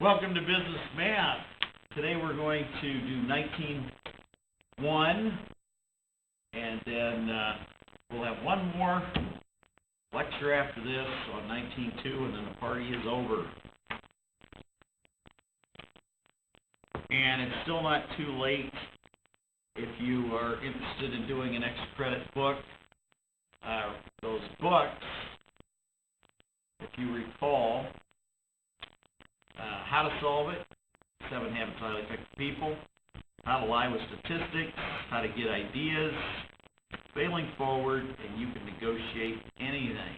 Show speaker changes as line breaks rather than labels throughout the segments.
Welcome to Business Math. Today we're going to do 19.1, and then we'll have one more lecture after this on 19.2, and then the party is over. And it's still not too late if you are interested in doing an extra credit book. Those books, if you recall, How to Solve It, 7 Habits of Highly Effective People, How to Lie with Statistics, How to Get Ideas, Failing Forward, and You Can Negotiate Anything.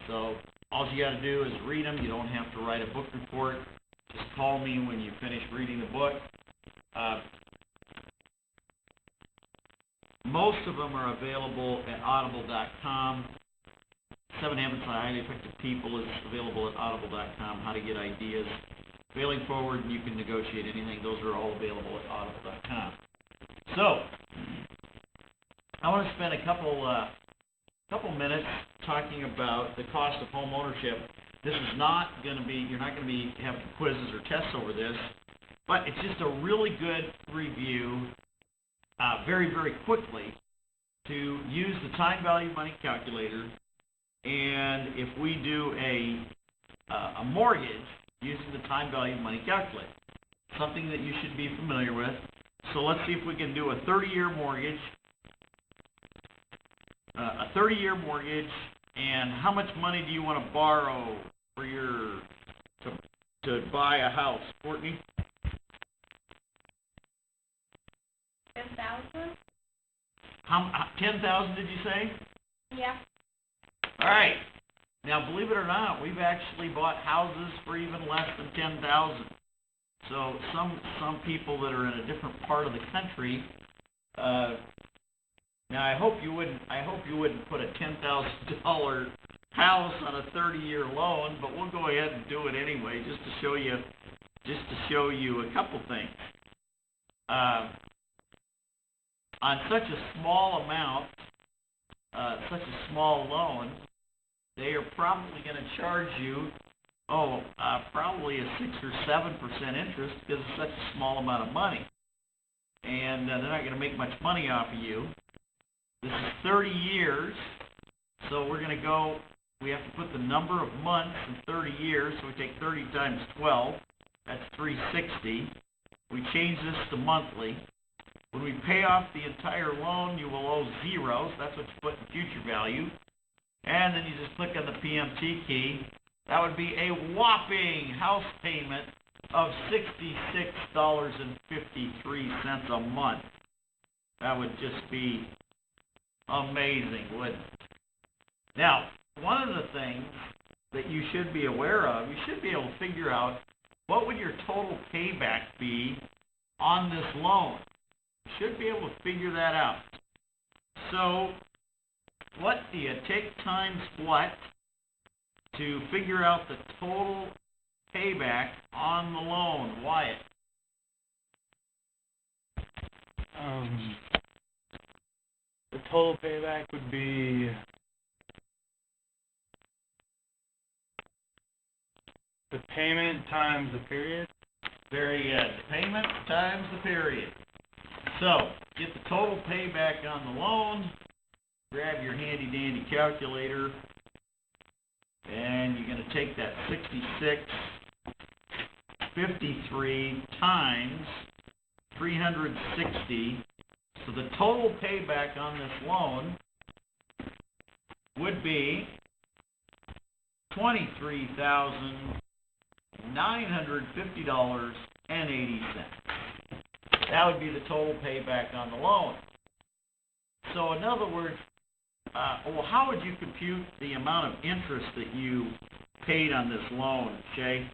So all you got to do is read them. You don't have to write a book report. Just call me when you finish reading the book. Most of them are available at audible.com. 7 Habits of Highly Effective People is available at audible.com. How to Get Ideas, Failing Forward, and You Can Negotiate Anything. Those are all available at audible.com. So, I want to spend a couple minutes talking about the cost of home ownership. This is not going to be, you're not going to be having quizzes or tests over this, but it's just a really good review, very, very quickly, to use the time value money calculator. And if we do a mortgage using the time value money calculator, something that you should be familiar with. So let's see if we can do a 30-year mortgage. A 30-year mortgage, and how much money do you want to borrow for to buy a house, Courtney?
$10,000.
How 10,000 did you say?
Yeah.
All right. Now, believe it or not, we've actually bought houses for even less than 10,000. So some people that are in a different part of the country. Now, I hope you wouldn't put a $10,000 house on a 30-year loan, but we'll go ahead and do it anyway, just to show you a couple things. On such a small amount, such a small loan, they are probably going to charge you, probably a 6 or 7% interest because it's such a small amount of money. And they're not going to make much money off of you. This is 30 years, so we have to put the number of months in 30 years, so we take 30 times 12, that's 360. We change this to monthly. When we pay off the entire loan, you will owe zero, so that's what you put in future value. And then you just click on the PMT key. That would be a whopping house payment of $66.53 a month. That would just be amazing, wouldn't it? Now, one of the things that you should be aware of, you should be able to figure out what would your total payback be on this loan. You should be able to figure that out. So, what do you take times what to figure out the total payback on the loan, Wyatt?
The total payback would be the payment times the period.
Very good. Payment times the period. So, get the total payback on the loan. Grab your handy-dandy calculator, and you're going to take that 66.53 times 360. So the total payback on this loan would be $23,950.80. That would be the total payback on the loan. So in other words, how would you compute the amount of interest that you paid on this loan, Shay?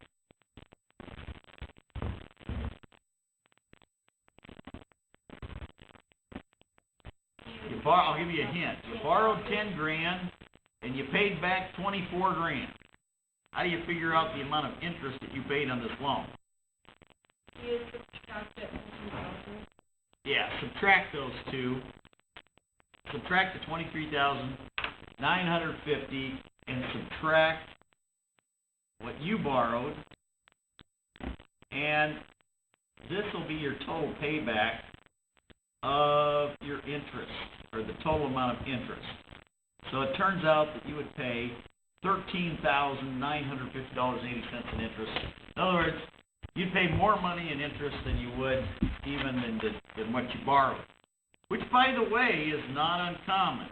I'll give you a hint. You borrowed 10 grand and you paid back 24 grand. How do you figure out the amount of interest that you paid on this loan?
You subtract it from 2,000.
Yeah, subtract those two. Subtract the 23,950 and subtract what you borrowed, and this will be your total payback of your interest, or the total amount of interest. So it turns out that you would pay $13,950.80 in interest. In other words, you'd pay more money in interest than you would even than what you borrowed. Which, by the way, is not uncommon.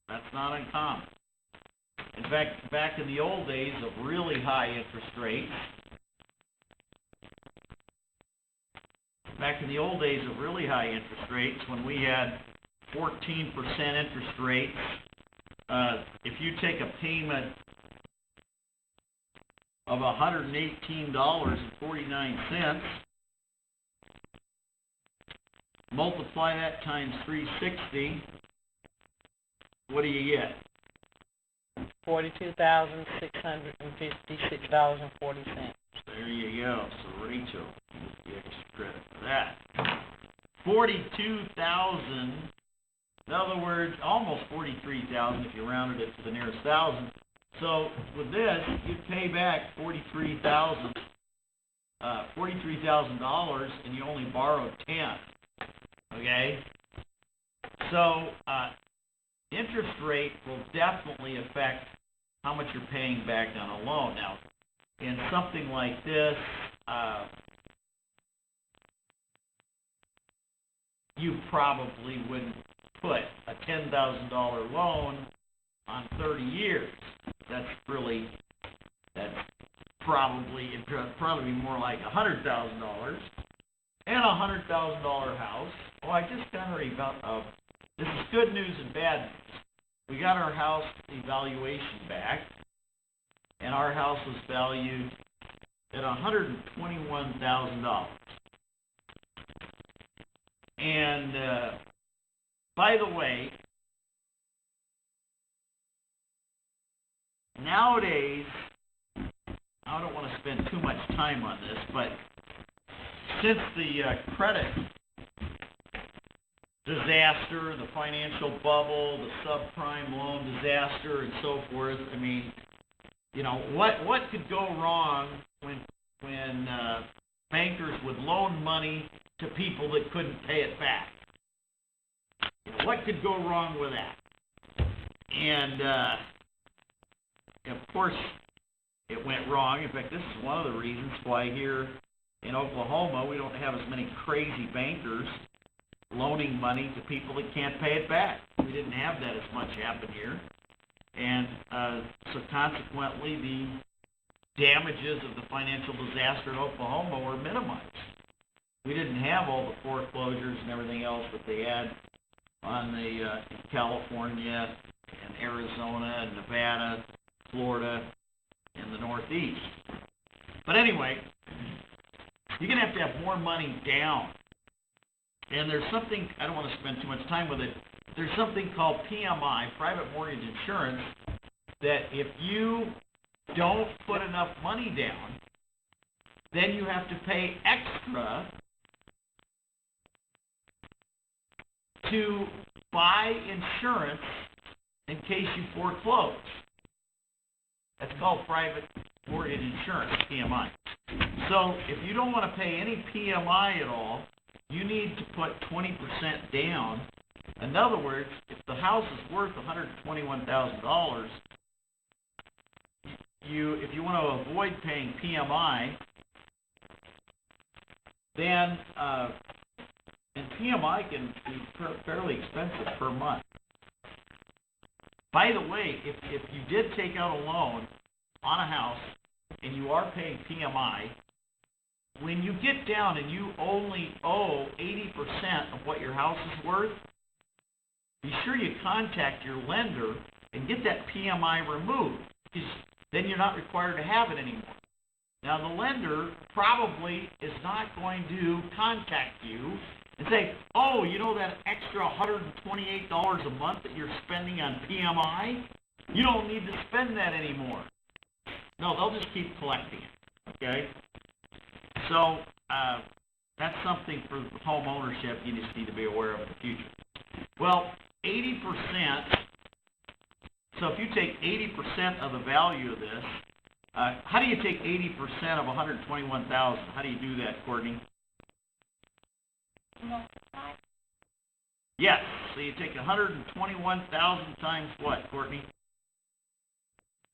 That's not uncommon. In fact, back in the old days of really high interest rates, when we had 14% interest rates, if you take a payment of $118.49, multiply that times 360, what do you get?
$42,656.40.
There you go. So Rachel gets the extra credit for that. 42,000. In other words, almost 43,000 if you rounded it to the nearest thousand. So with this, you'd pay back $43,000, and you only borrowed 10. Okay. So interest rate will definitely affect how much you're paying back on a loan. Now, in something like this, you probably wouldn't put a $10,000 loan on 30 years. That's probably, it'd probably be more like $100,000 and a $100,000 house. Oh, I just got her this is good news and bad news. We got our house evaluation back, and our house was valued at $121,000. And by the way, nowadays, I don't want to spend too much time on this, but since the credit disaster, the financial bubble, the subprime loan disaster, and so forth, I mean, you know, what could go wrong when bankers would loan money to people that couldn't pay it back? You know, what could go wrong with that? And of course, it went wrong. In fact, this is one of the reasons why here in Oklahoma we don't have as many crazy bankers loaning money to people that can't pay it back. We didn't have that as much happen here. And so consequently, the damages of the financial disaster in Oklahoma were minimized. We didn't have all the foreclosures and everything else that they had on in California and Arizona and Nevada, Florida, and the Northeast. But anyway, you're going to have more money down. And there's something, I don't want to spend too much time with it, there's something called PMI, private mortgage insurance, that if you don't put enough money down, then you have to pay extra to buy insurance in case you foreclose. That's called private mortgage insurance, PMI. So if you don't want to pay any PMI at all, you need to put 20% down. In other words, if the house is worth $121,000, if you want to avoid paying PMI, then and PMI can be fairly expensive per month. By the way, if you did take out a loan on a house and you are paying PMI, when you get down and you only owe 80% of what your house is worth, be sure you contact your lender and get that PMI removed, because then you're not required to have it anymore. Now, the lender probably is not going to contact you and say, oh, you know that extra $128 a month that you're spending on PMI? You don't need to spend that anymore. No, they'll just keep collecting it, okay? So that's something for home ownership you just need to be aware of in the future. Well, 80%, so if you take 80% of the value of this, How do you take 80% of 121,000? How do you do that, Courtney?
Multiply.
Yes, so you take 121,000 times what, Courtney?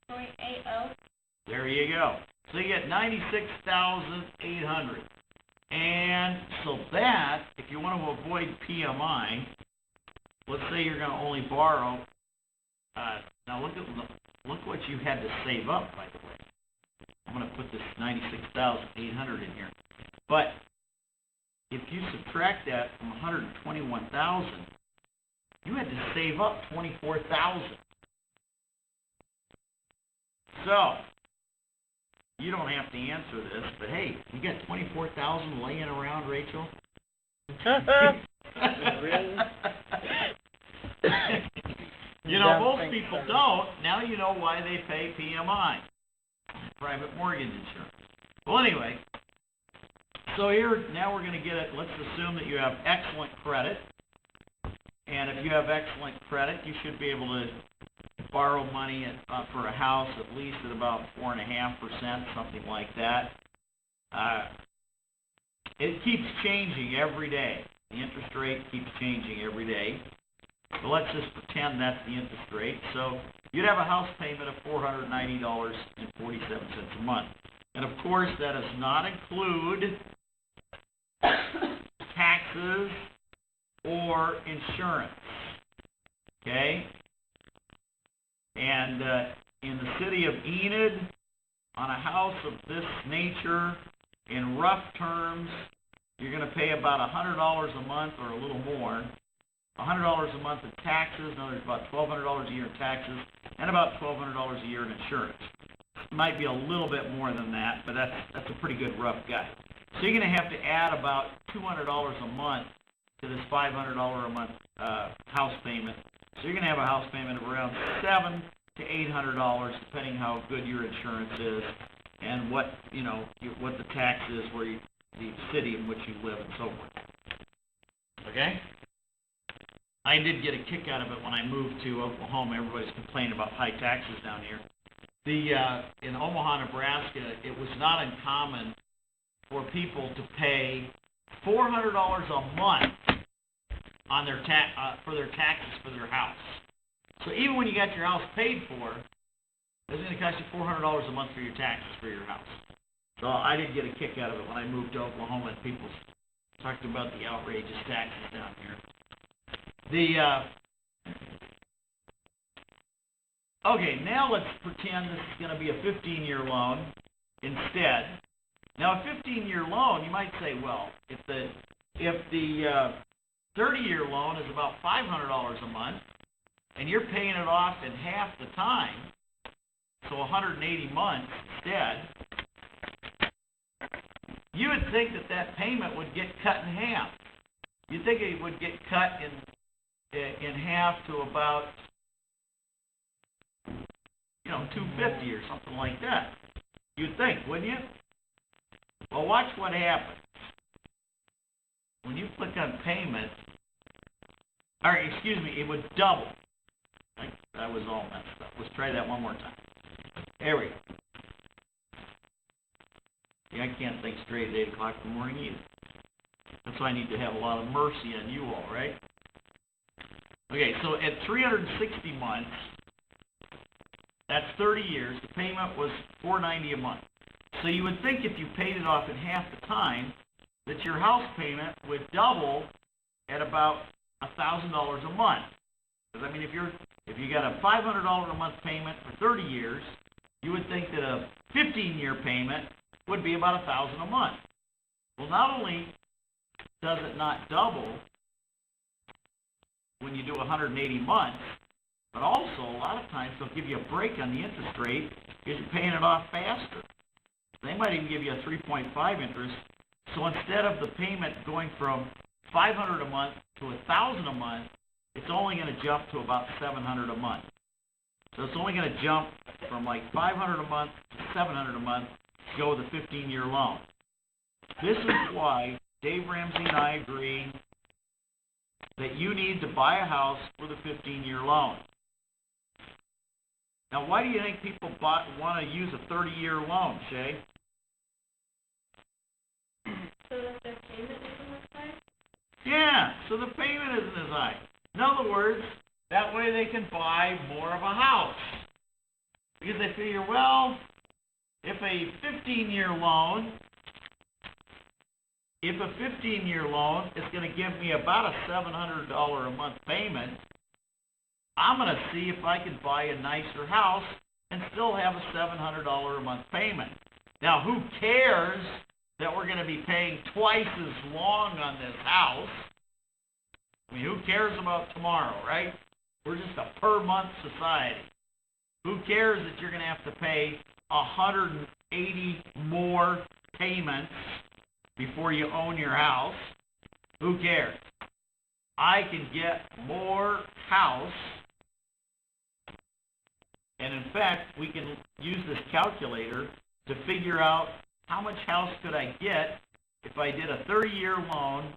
0.80.
There you go. So you get 96,800. And so that, if you want to avoid PMI, let's say you're going to only borrow, now look what you had to save up, by the way. I'm going to put this 96,800 in here. But if you subtract that from 121,000, you had to save up 24,000. So, you don't have to answer this, but hey, you got 24,000 laying around, Rachel?
Really?
You know, most people don't. Now you know why they pay PMI, private mortgage insurance. Well, anyway, so here, now we're going to get it. Let's assume that you have excellent credit. And if you have excellent credit, you should be able to borrow money for a house at least at about 4.5%, something like that. It keeps changing every day. The interest rate keeps changing every day. So let's just pretend that's the interest rate. So you'd have a house payment of $490.47 a month. And of course, that does not include taxes or insurance. Okay? And in the city of Enid, on a house of this nature, in rough terms, you're going to pay about $100 a month or a little more. $100 a month in taxes, no, there's about $1,200 a year in taxes, and about $1,200 a year in insurance. Might be a little bit more than that, but that's a pretty good rough guide. So you're going to have to add about $200 a month to this $500 a month house payment. So you're going to have a house payment of around $700 to $800, depending how good your insurance is and what what the tax is where the city in which you live and so forth. Okay? I did get a kick out of it when I moved to Oklahoma. Everybody's complaining about high taxes down here. In Omaha, Nebraska, it was not uncommon for people to pay $400 a month on their for their taxes for their house. So even when you got your house paid for, it's going to cost you $400 a month for your taxes for your house. So I did get a kick out of it when I moved to Oklahoma and people talked about the outrageous taxes down here. Okay, now let's pretend this is going to be a 15-year loan instead. Now, a 15-year loan, you might say, well, if the 30-year loan is about $500 a month, and you're paying it off in half the time, so 180 months instead, you would think that payment would get cut in half. You'd think it would get cut in half to about, $250 or something like that. You'd think, wouldn't you? Well, watch what happens. When you click on payment, it would double. That was all messed up. Let's try that one more time. There we go. I can't think straight at 8 o'clock in the morning either. That's why I need to have a lot of mercy on you all, right? Okay, so at 360 months, that's 30 years, the payment was $490 a month. So you would think if you paid it off in half the time, that your house payment would double at about $1,000 a month. Because if you got a $500 a month payment for 30 years, you would think that a 15-year payment would be about $1,000 a month. Well, not only does it not double when you do 180 months, but also a lot of times they'll give you a break on the interest rate because you're paying it off faster. They might even give you a 3.5 interest. So instead of the payment going from $500 a month to $1,000 a month, it's only going to jump to about $700 a month. So it's only going to jump from like $500 a month to $700 a month to go with a 15-year loan. This is why Dave Ramsey and I agree that you need to buy a house with a 15-year loan. Now, why do you think people want to use a 30-year loan, Shay?
So that their payment isn't as high?
Yeah, so the payment isn't as high. In other words, that way they can buy more of a house. Because they figure, well, if a 15-year loan is going to give me about a $700 a month payment, I'm going to see if I can buy a nicer house and still have a $700 a month payment. Now, who cares that we're going to be paying twice as long on this house? I mean, who cares about tomorrow, right? We're just a per-month society. Who cares that you're going to have to pay 180 more payments before you own your house? Who cares? I can get more house, and in fact, we can use this calculator to figure out how much house could I get if I did a 30-year loan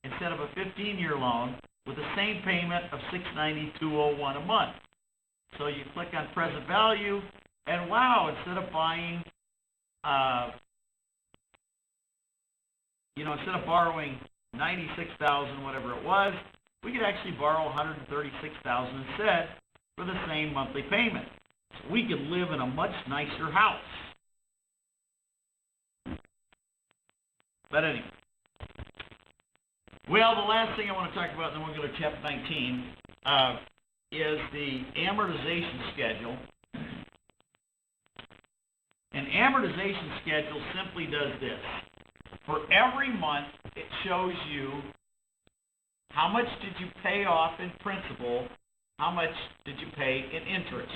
instead of a 15-year loan with the same payment of $692.01 a month. So you click on present value, and wow, instead of buying, instead of borrowing $96,000, whatever it was, we could actually borrow $136,000 instead for the same monthly payment. So we could live in a much nicer house. But anyway. Well, the last thing I want to talk about, and then we'll go to chapter 19, is the amortization schedule. An amortization schedule simply does this. For every month, it shows you how much did you pay off in principal, how much did you pay in interest.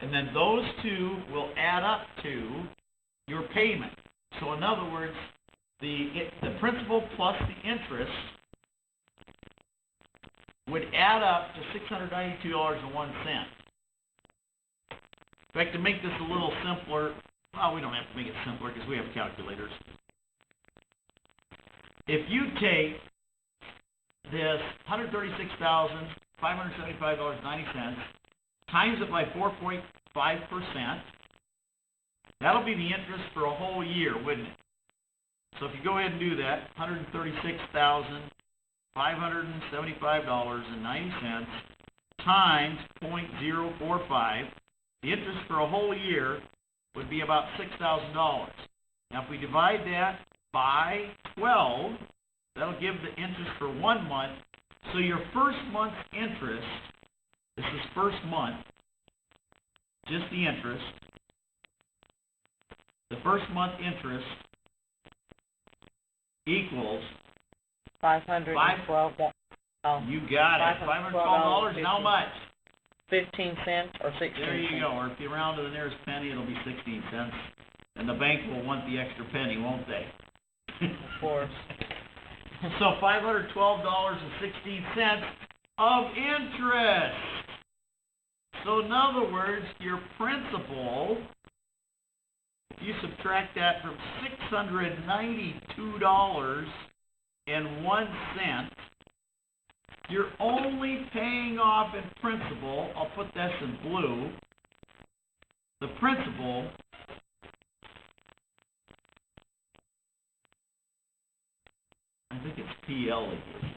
And then those two will add up to your payment. So in other words, the principal plus the interest would add up to $692.01. In fact, to make this a little simpler, well, we don't have to make it simpler because we have calculators. If you take this $136,575.90, times it by 4.5%, that'll be the interest for a whole year, wouldn't it? So if you go ahead and do that, $136,575.90 times 0.045, the interest for a whole year would be about $6,000. Now if we divide that by 12, that'll give the interest for 1 month. So your first month's interest, this is first month, just the interest, the first month interest equals
$512.
You got it. $512 and how much?
15 cents or 16
There you
cents.
go. Or if you round to the nearest penny, it'll be 16 cents. And the bank will want the extra penny, won't they?
Of course.
So $512.16 of interest. So in other words, your principal, if you subtract that from $692.01, you're only paying off in principal, I'll put this in blue, the principal I think it's PL again.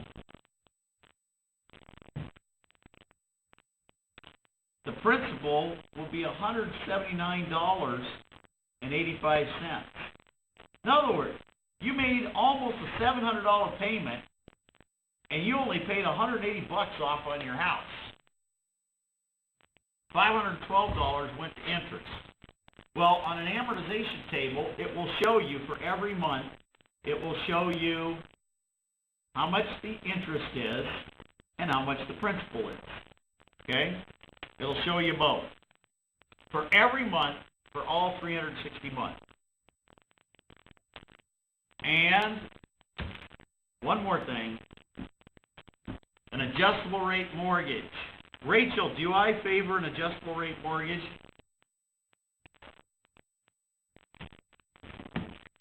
The principal will be $179.85. In other words, you made almost a $700 payment, and you only paid $180 off on your house. $512 went to interest. Well, on an amortization table, it will show you for every month, it will show you how much the interest is and how much the principal is. Okay? It'll show you both. For every month, for all 360 months. And one more thing, an adjustable rate mortgage. Rachel, do I favor an adjustable rate mortgage?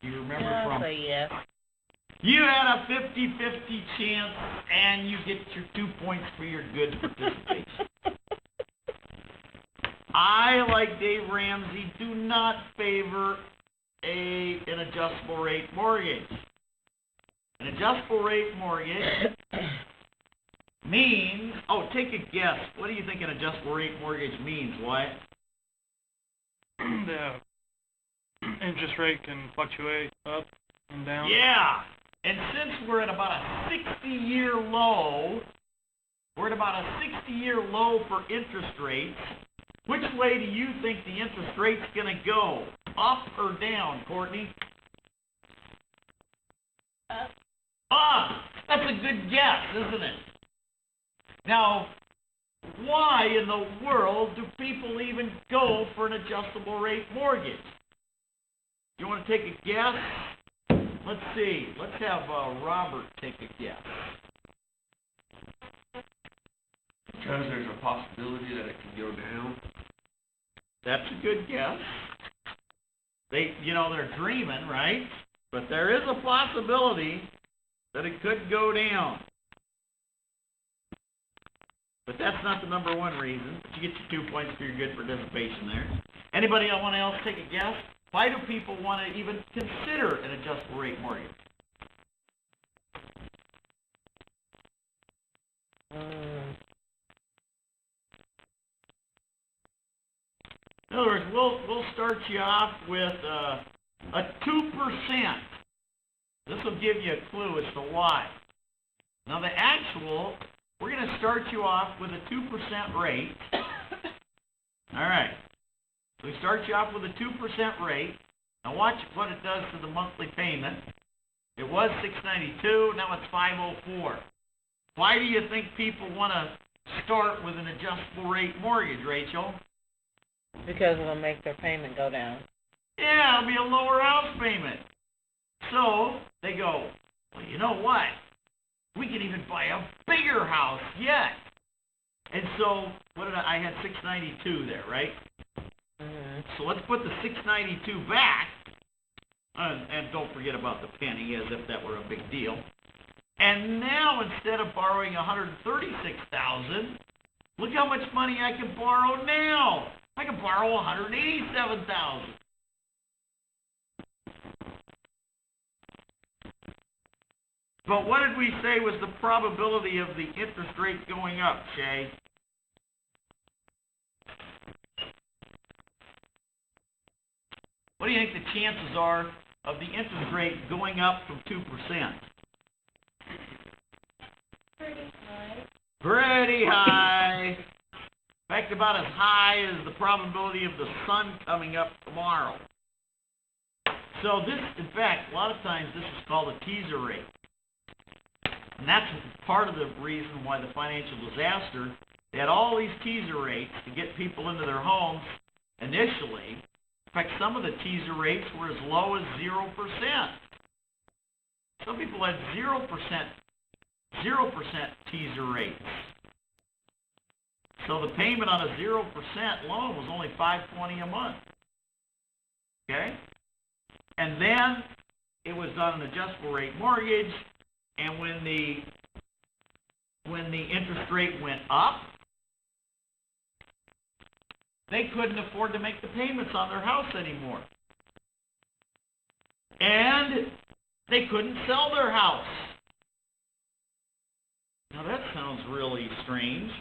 Do you remember
I'll
from...
say yes.
You had a 50-50 chance, and you get your 2 points for your good participation. I, like Dave Ramsey, do not favor an adjustable rate mortgage. An adjustable rate mortgage means, take a guess. What do you think an adjustable rate mortgage means, Wyatt?
The interest rate can fluctuate up and down.
Yeah, and since we're at about a 60-year low, for interest rates, which way do you think the interest rate's going to go? Up or down, Courtney?
Up.
Up! That's a good guess, isn't it? Now, why in the world do people even go for an adjustable rate mortgage? You want to take a guess? Let's see. Let's have Robert take a guess.
Because there's a possibility that it can go down.
That's a good guess. They're dreaming, right? But there is a possibility that it could go down. But that's not the number one reason. But you get your 2 points for your good participation there. Anybody else take a guess? Why do people want to even consider an adjustable rate mortgage? In other words, we'll start you off with a 2%. This will give you a clue as to why. Now we're going to start you off with a 2% rate. All right. So we start you off with a 2% rate. Now watch what it does to the monthly payment. It was $692, now it's $504. Why do you think people want to start with an adjustable rate mortgage, Rachel?
Because it'll make their payment go down.
Yeah, it'll be a lower house payment. So they go, well, you know what? We can even buy a bigger house yet. And so, I had $692 there, right?
Mm-hmm.
So let's put the $692 back, and don't forget about the penny, as if that were a big deal. And now, instead of borrowing $136,000, look how much money I can borrow now. I can borrow $187,000. But what did we say was the probability of the interest rate going up, Shay? What do you think the chances are of the interest rate going up from 2%?
Pretty high.
Pretty high. In fact, about as high as the probability of the sun coming up tomorrow. So this, in fact, a lot of times this is called a teaser rate. And that's part of the reason why the financial disaster, they had all these teaser rates to get people into their homes initially. In fact, some of the teaser rates were as low as 0%. Some people had 0% teaser rates. So the payment on a 0% loan was only $520 a month. Okay? And then it was on an adjustable rate mortgage, and when the interest rate went up, they couldn't afford to make the payments on their house anymore. And they couldn't sell their house. Now that sounds really strange.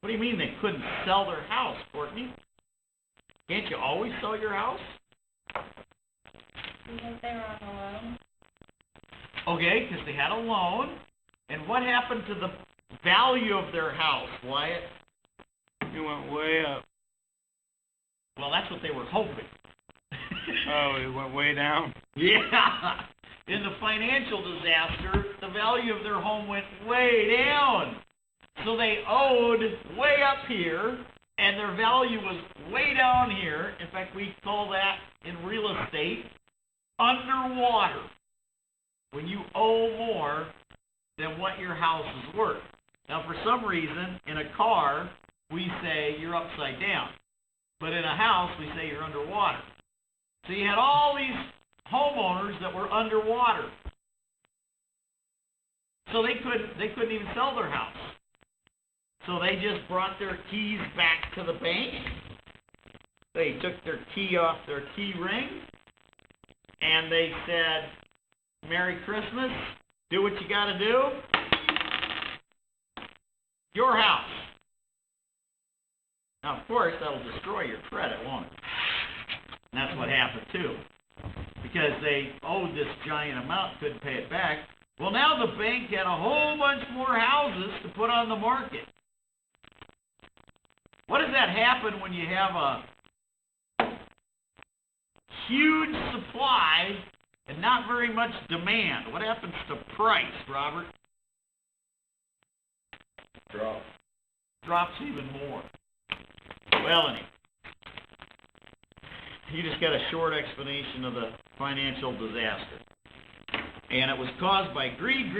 What do you mean they couldn't sell their house, Courtney? Can't you always sell your house?
Because they were on a loan.
Okay, because they had a loan. And what happened to the value of their house, Wyatt?
It went way up.
Well, that's what they were hoping.
Oh, it went way down.
Yeah. In the financial disaster, the value of their home went way down. So they owed way up here, and their value was way down here. In fact, we call that in real estate underwater. When you owe more than what your house is worth. Now, for some reason, in a car, we say you're upside down. But in a house, we say you're underwater. So you had all these homeowners that were underwater. So they couldn't even sell their house. So they just brought their keys back to the bank. They took their key off their key ring, and they said, Merry Christmas, do what you gotta do. Your house. Now, of course, that'll destroy your credit, won't it? And that's what happened, too. Because they owed this giant amount, couldn't pay it back. Well, now the bank had a whole bunch more houses to put on the market. What does that happen when you have a huge supply and not very much demand? What happens to price, Robert? Drops even more. Well, anyway, you just got a short explanation of the financial disaster. And it was caused by greed,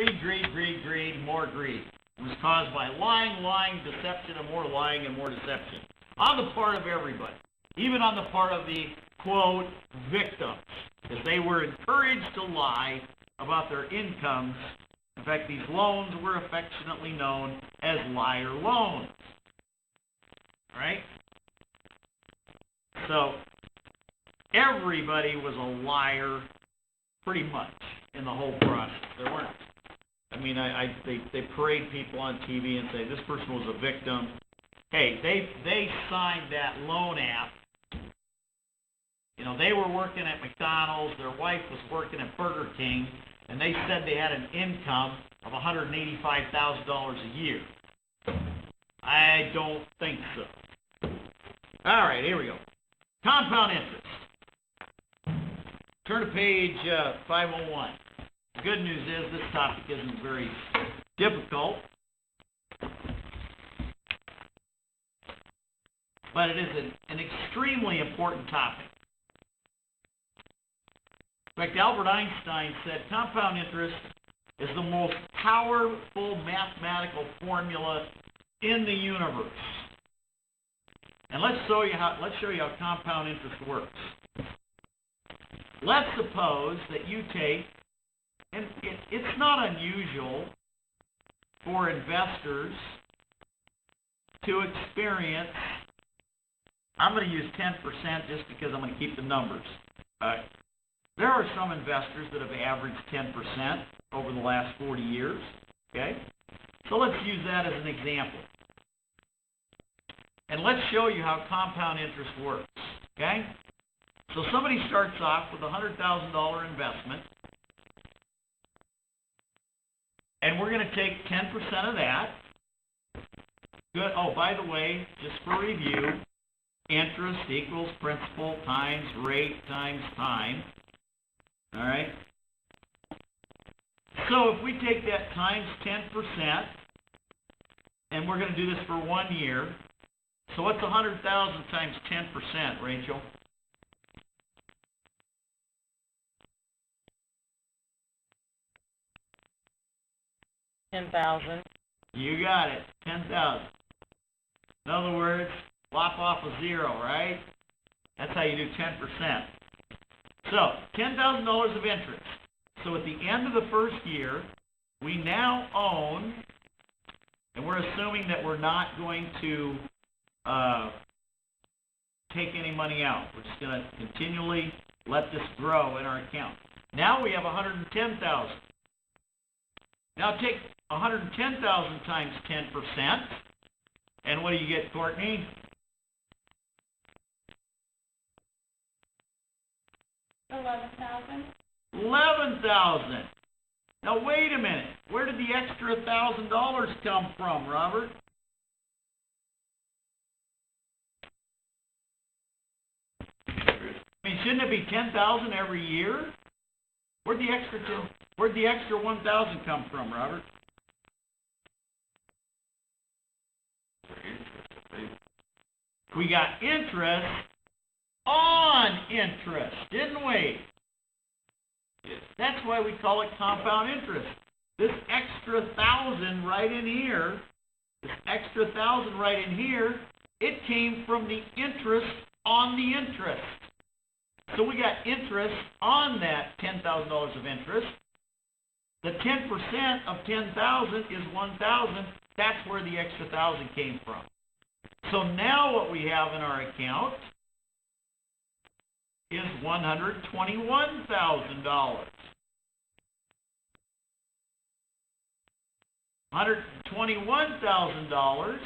more greed. It was caused by lying, deception, and more lying and more deception. On the part of everybody. Even on the part of the, quote, victims. Because they were encouraged to lie about their incomes. In fact, these loans were affectionately known as liar loans. Right? So, everybody was a liar, pretty much, in the whole process. There weren't. I mean, they parade people on TV and say, this person was a victim. Hey, they signed that loan app. You know, they were working at McDonald's, their wife was working at Burger King, and they said they had an income of $185,000 a year. I don't think so. All right, here we go. Compound interest. Turn to page 501. The good news is this topic isn't very difficult, but it is an extremely important topic. In fact, Albert Einstein said compound interest is the most powerful mathematical formula in the universe. And let's show you how compound interest works. Let's suppose that you take, and it's not unusual for investors to experience, I'm going to use 10% just because I'm going to keep the numbers. There are some investors that have averaged 10% over the last 40 years, okay? So let's use that as an example. And let's show you how compound interest works, okay? So somebody starts off with a $100,000 investment, and we're going to take 10% of that. Good. Oh, by the way, just for review, interest equals principal times rate times time. All right? So if we take that times 10%, and we're going to do this for 1 year, so what's 100,000 times 10%, Rachel?
$10,000.
You got it, 10,000. In other words, lop off a zero, right? That's how you do 10%. So, $10,000 of interest. So at the end of the first year, we now own, and we're assuming that we're not going to take any money out. We're just going to continually let this grow in our account. Now we have 110,000. Now take 110,000 times 10%, and what do you get, Courtney?
11,000.
11,000. Now wait a minute. Where did the extra $1,000 come from, Robert? I mean, shouldn't it be 10,000 every year? Where'd the extra 1,000 come from, Robert? We got interest on interest, didn't we? That's why we call it compound interest. This extra 1,000 right in here, it came from the interest on the interest. So we got interest on that $10,000 of interest. The 10% of 10,000 is 1,000. That's where the extra 1,000 came from. So now what we have in our account is $121,000. $121,000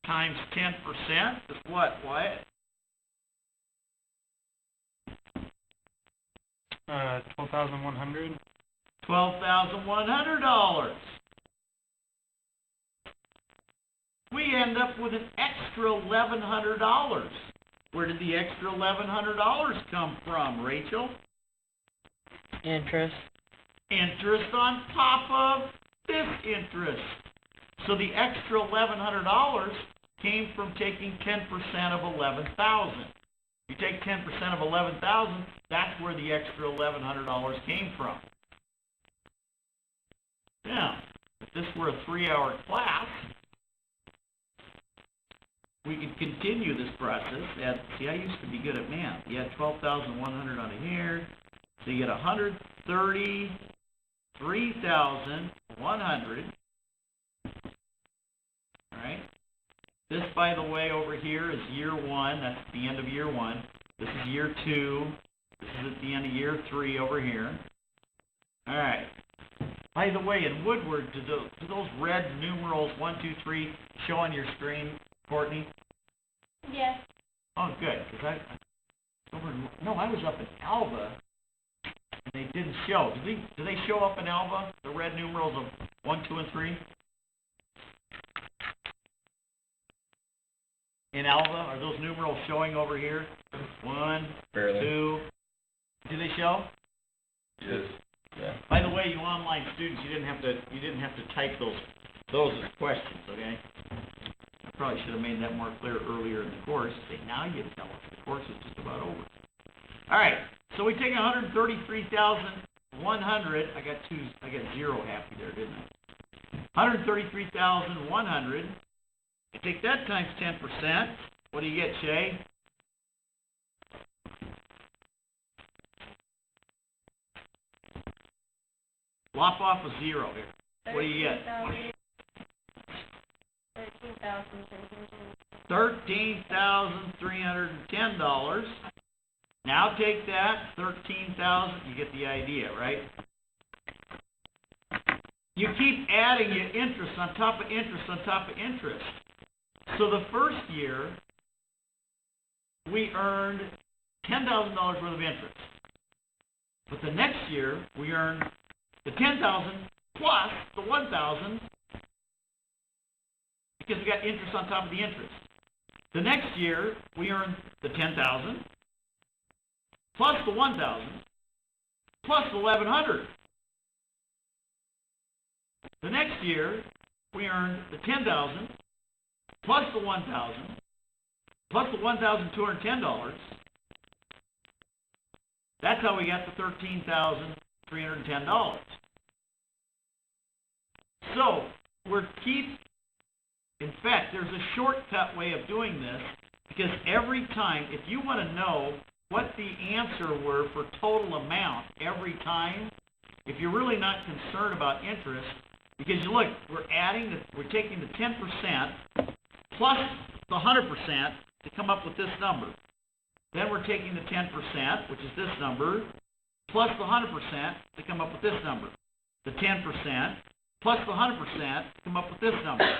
times 10% is what, Wyatt?
$12,100.
$12,100. We end up with an extra $1,100. Where did the extra $1,100 come from, Rachel?
Interest.
Interest on top of this interest. So the extra $1,100 came from taking 10% of 11,000. You take 10% of 11,000, that's where the extra $1,100 came from. Now, if this were a 3-hour class, we could continue this process. See, I used to be good at math. You had 12,100 on here, so you get 133,100. All right. This, by the way, over here is year 1. That's the end of year 1. This is year 2. This is at the end of year 3 over here. All right. By the way, in Woodward, do those red numerals 1, 2, 3 show on your screen, Courtney?
Yes.
Oh, good. Because I was up in Alva, and they didn't show. Do they show up in Alva? The red numerals of 1, 2, and 3? In Alva, are those numerals showing over here? 1,
Barely.
2. Do they show?
Yes. Yeah.
By the way, you online students, you didn't have to type those as questions, okay? I probably should have made that more clear earlier in the course. Say, now you tell us the course is just about over. All right, so we take 133,100. I got 0 happy there, didn't I? 133,100. I take that times 10%. What do you get, Shay? Lop off a 0 here. What do you get? $13,310. Now take that, 13,000, you get the idea, right? You keep adding your interest on top of interest on top of interest. So the first year, we earned $10,000 worth of interest. But the next year, we earned the $10,000 plus the $1,000 because we got interest on top of the interest. The next year, we earned the $10,000 plus the $1,000 plus the $1,100. The next year, we earned the $10,000 plus the $1,000 plus the $1,210. That's how we got the $13,310. So in fact, there's a shortcut way of doing this, because every time, if you want to know what the answer were for total amount every time, if you're really not concerned about interest, because you look, we're taking the 10% plus the 100% to come up with this number. Then we're taking the 10%, which is this number, plus the 100% to come up with this number. The 10% plus the 100% to come up with this number.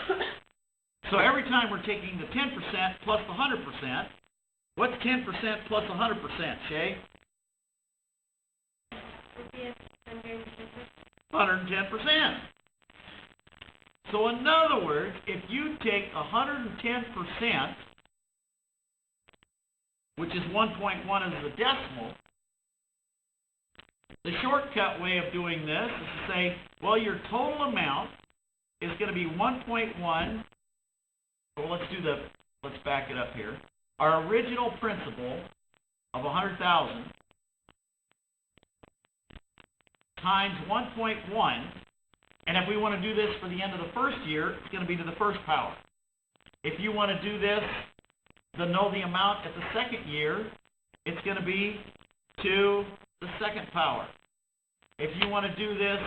So every time we're taking the 10% plus the 100%, what's 10% plus 100%, Shay? 110%. So in other words, if you take 110%, which is 1.1 as a decimal, the shortcut way of doing this is to say, well, your total amount is going to be 1.1. Well, let's back it up here. Our original principal of 100,000 times 1.1, and if we want to do this for the end of the first year, it's going to be to the first power. If you want to do this to know the amount at the second year, it's going to be to the second power. If you want to do this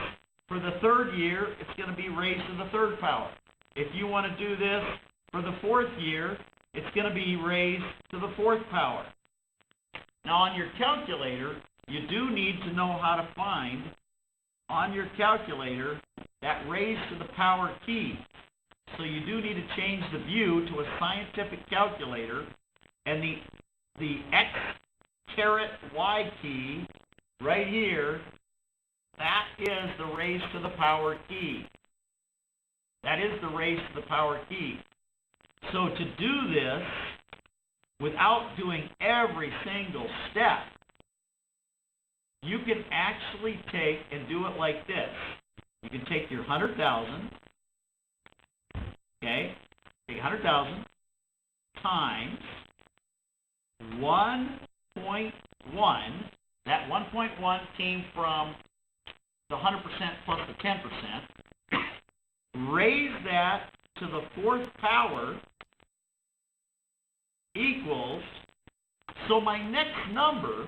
for the third year, it's going to be raised to the third power. if you want to do this for the 4th year, it's going to be raised to the 4th power. Now on your calculator, you do need to know how to find on your calculator that raised to the power key. So you do need to change the view to a scientific calculator, and the X caret Y key right here, that is the raised to the power key. That is the raised to the power key. So to do this, without doing every single step, you can actually take and do it like this. You can take your 100,000, okay, take 100,000 times 1.1. That 1.1 came from the 100% plus the 10%. Raise that to the 4th power equals, so my next number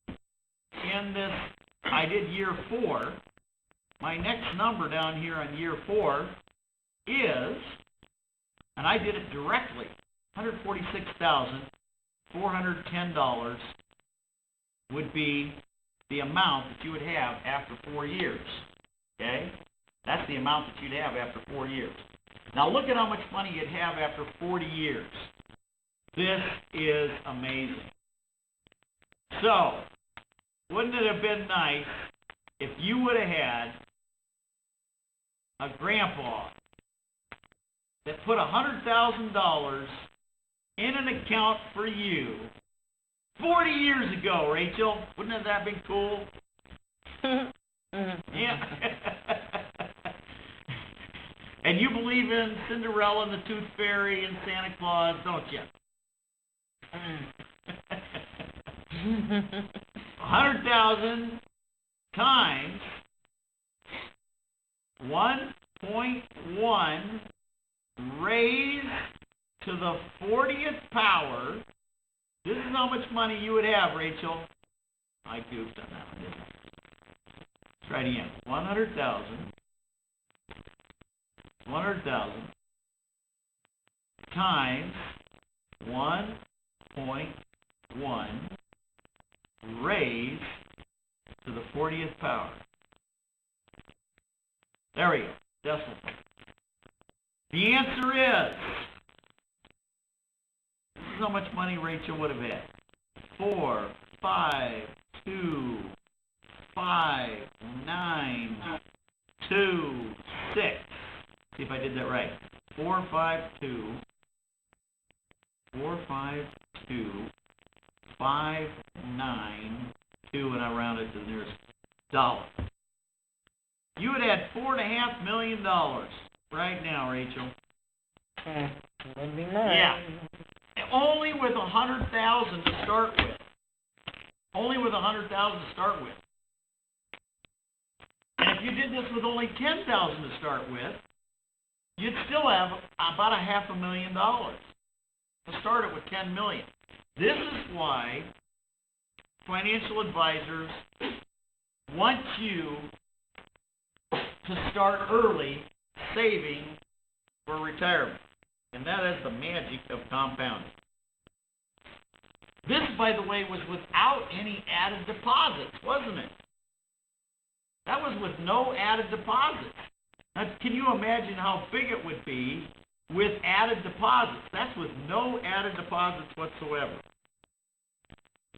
in this, I did year 4, my next number down here on year 4 is, and I did it directly, $146,410 would be the amount that you would have after 4 years, okay? That's the amount that you'd have after 4 years. Now look at how much money you'd have after 40 years. This is amazing. So, wouldn't it have been nice if you would have had a grandpa that put $100,000 in an account for you 40 years ago, Rachel? Wouldn't that have been cool? Yeah. And you believe in Cinderella and the Tooth Fairy and Santa Claus, don't you? 100,000 times 1.1 raised to the 40th power. This is how much money you would have, Rachel. I goofed on that one, didn't I? Let's try it again. 100,000 times 1.1 raised to the 40th power. There we go. Decimal point. The answer is, this is how much money Rachel would have had. 4, 5, 2, 5, 9, 2, 6. See if I did that right. 4, 5, 2, 4, 5, 2, 5, 9, 2, and I rounded to the nearest dollar. You would have had $4.5 million right now, Rachel.
Would be nice.
Yeah. Only with 100,000 to start with. Only with 100,000 to start with. And if you did this with only 10,000 to start with, you'd still have about $500,000 to start it with 10 million. This is why financial advisors want you to start early saving for retirement. And that is the magic of compounding. This, by the way, was without any added deposits, wasn't it? That was with no added deposits. Now, can you imagine how big it would be with added deposits? That's with no added deposits whatsoever.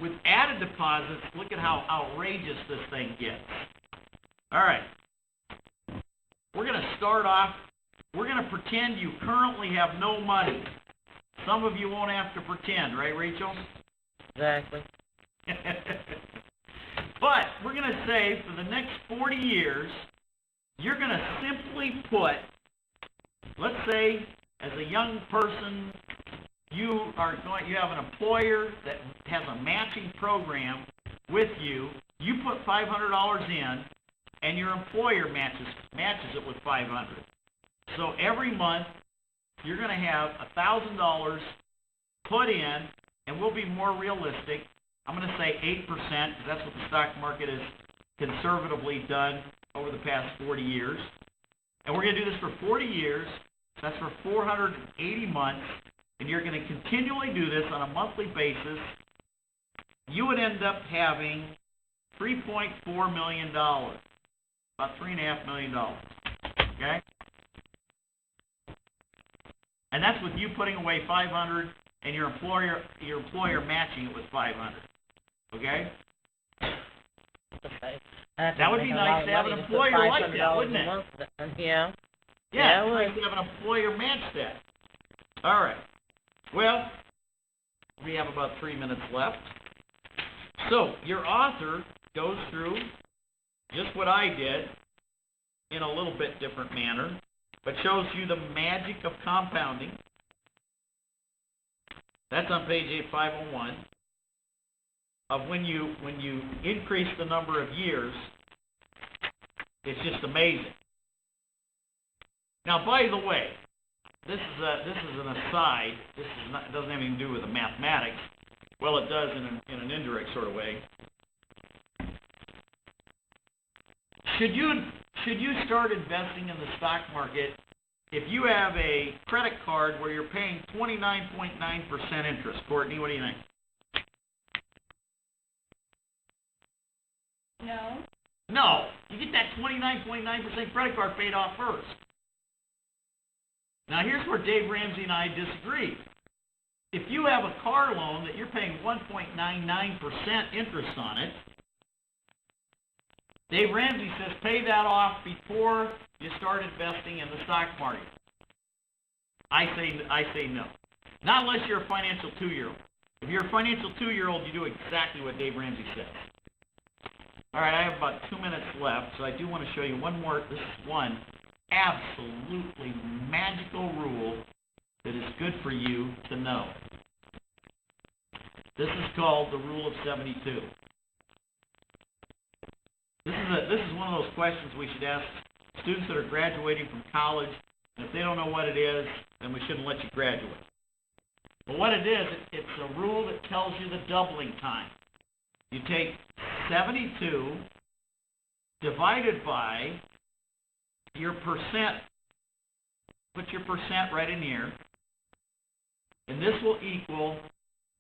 With added deposits, look at how outrageous this thing gets. All right. We're going to start off, we're going to pretend you currently have no money. Some of you won't have to pretend, right, Rachel?
Exactly.
But we're going to say for the next 40 years, you're going to simply put, let's say, as a young person, you have an employer that has a matching program with you. You put $500 in, and your employer matches it with $500. So every month, you're going to have $1,000 put in, and we'll be more realistic. I'm going to say 8%, because that's what the stock market has conservatively done over the past 40 years. And we're gonna do this for 40 years, that's for 480 months, and you're gonna continually do this on a monthly basis. You would end up having $3.4 million, about $3.5 million, okay? And that's with you putting away $500 and your employer matching it with $500, okay? That would be nice to have an employer like that, wouldn't it?
Yeah.
Yeah,
it
it's
would.
nice to have an employer match that. All right. Well, we have about 3 minutes left. So your author goes through just what I did in a little bit different manner, but shows you the magic of compounding. That's on page 501. Of when you increase the number of years, it's just amazing. Now, by the way, this is an aside. This is not, doesn't have anything to do with the mathematics. Well, it does in an indirect sort of way. Should you start investing in the stock market if you have a credit card where you're paying 29.9% interest? Courtney, what do you think?
No.
No, you get that 29.9% credit card paid off first. Now, here's where Dave Ramsey and I disagree. If you have a car loan that you're paying 1.99% interest on it, Dave Ramsey says pay that off before you start investing in the stock market. I say no. Not unless you're a financial 2-year-old. If you're a financial 2-year-old, you do exactly what Dave Ramsey says. All right, I have about 2 minutes left, so I do want to show you one more. This is one absolutely magical rule that is good for you to know. This is called the Rule of 72. This is one of those questions we should ask students that are graduating from college, and if they don't know what it is, then we shouldn't let you graduate. But what it is, it's a rule that tells you the doubling time. You take 72 divided by your percent. Put your percent right in here. And this will equal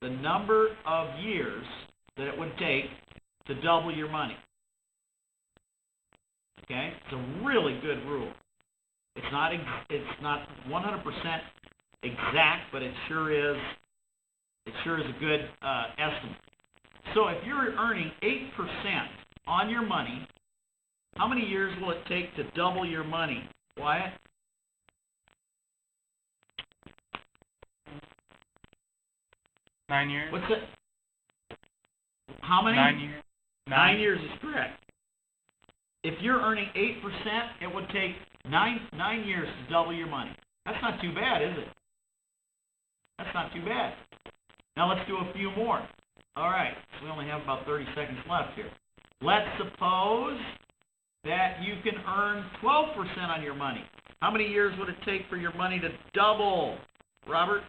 the number of years that it would take to double your money. Okay? It's a really good rule. It's not 100% exact, but it sure is a good estimate. So if you're earning 8% on your money, how many years will it take to double your money, Wyatt?
Nine years.
What's it? How many?
9 years.
9 years is correct. If you're earning 8%, it would take nine years to double your money. That's not too bad, is it? That's not too bad. Now let's do a few more. All right, so we only have about 30 seconds left here. Let's suppose that you can earn 12% on your money. How many years would it take for your money to double, Robert?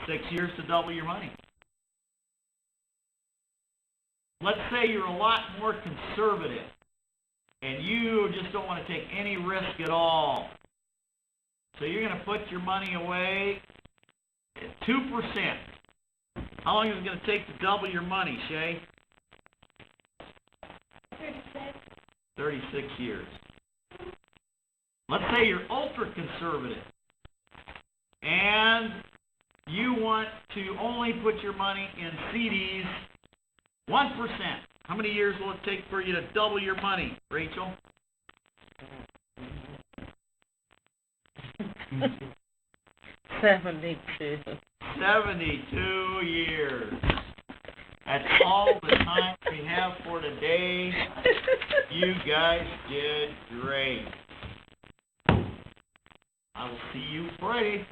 6 years to double your money. Let's say you're a lot more conservative and you just don't want to take any risk at all. So you're going to put your money away at 2%. How long is it going to take to double your money, Shay?
36.
36 years. Let's say you're ultra conservative and you want to only put your money in CDs 1%. How many years will it take for you to double your money, Rachel?
72.
72 years. That's all the time we have for today. You guys did great. I will see you Friday.